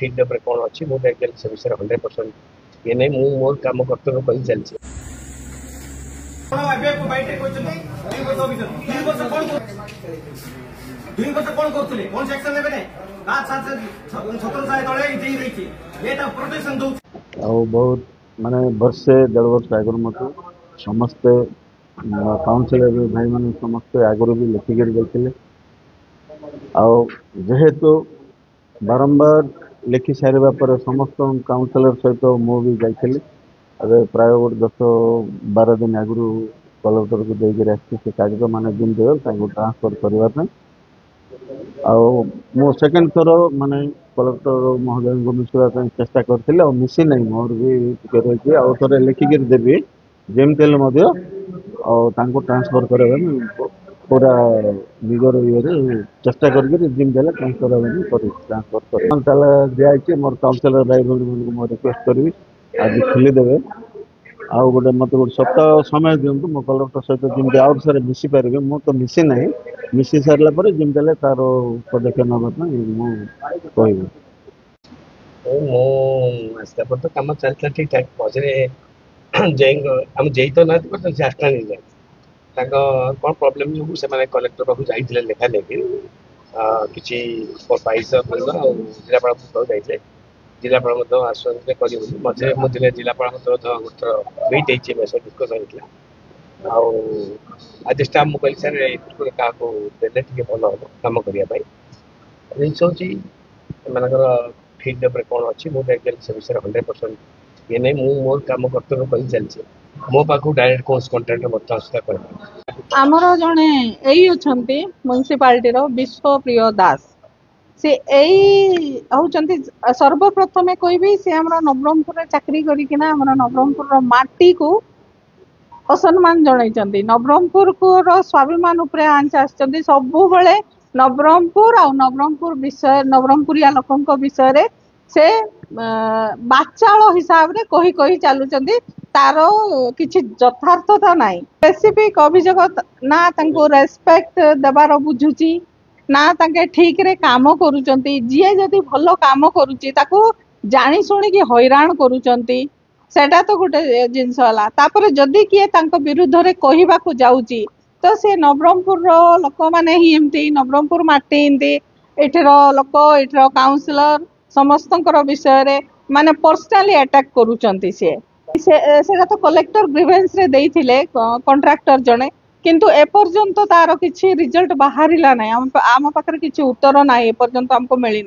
Feedback ରେ କ'ଣ ଅଛି ମୁଁ ଆକ୍ଚୁଆଲି ସେ ବିଷୟରେ 100% ଇଏ ନାହିଁ। ମୁଁ ମୋର କାମ କର୍ତ୍ତବ୍ୟ କରି ଚାଲିଛି। बहुत माने वर्षे 1.5 वर्ष आगर मत समस्ते काउंसिलर भाई मैंने समस्ते आगुरी भी लिखिक जाते जेहेतु बारंबार लिखि सारे पर समस्त काउंसिलर सहित मुझे जाइली अरे प्राय गोटे 10-12 दिन आगु कलेक्टर को देकर आसी कागज मान दिन देव ट्रांसफर करने मो सेकेंड थर माने कलेक्टर महोदय को मिसवा चेष्टा करते मिसी ना मोर भी रही आउ थे लिखिक देवी जमी ट्रांसफर कर पूरा निजर ये चेष्टा करके ट्रांसफर ट्रांसफर दिखाई मोर काउंसिलर भाई भाई मो रिक्वेस्ट करी आज खोलीदेवे आउ गोटे मत गोटे सप्ताह समय दिंतु मो कलेक्टर सहित जमी आउ सारे मिसी पारे मु तो मिसी ना मिसी सारापर जमी तार पदक्षेप नापी आसला पर तो कम चलता ठीक ठाक मझे आम जेई तो ना से आसला नहीं जाए कौन प्रोब्लेम जो से कलेक्टर पाक जाइए लेखा लेकिन किसी पैसा जिलापाल जाइए जिलापाल आश्वासन कर मझे मुझे जिलापाल गोटे मीट हो डिस्कसन होता आज स्टाफ मुझे सर क्या देने भल हम कम करने जिस हूँ फीडब्याक कौन अच्छी मुझे से विषय 100% ये नहीं मु मोर कम कर्तव्य कर चलती मो पाक डायरेक्ट कौन कंटेक्ट मत आसला कर आमर जड़े यही अच्छा म्यूनिशिपालिटी विश्वप्रिय दास से होती सर्वप्रथमे कहबी से आम नवरंगपुर चाकरी करना नवरंगपुर माटी को असम्मान जन नवरंगपुर को स्वाभिमान आंच आसुँच सबु नवरंगपुर आ नवरंगपुर विषय नवरंगपुरिया लोकों विषय से बाचाल हिसाब रे कही कही चलुचंदी तार किछि यथार्थता नाही स्पेसिफिक अभियोग ना तांको रेस्पेक्ट देबार बुझुची ना तांके ठीक रे काम करूचंती जिए जदी भलो काम करूची ताको जानी सुनी कि हैरान करूचंती सेटा तो गोटे जिनस हला तापर जदी किए तांको विरुद्ध रे कहिबा को जाउची तो से नवरंगपुर लोक मैंने ही एमती नवरंगपुर माटी एमती एठर लोक एठर काउंसिलर समस्त विषय माने पर्सनाली अटैक करूचंती से तो कलेक्टर ग्रीवेंस रे देइथिले कॉन्ट्रैक्टर जने किंतु एपर्यंत तार किछि रिजल्ट बाहरिला नै आम पाखरे किछि उत्तर नै एपर्यंत हमको मिली।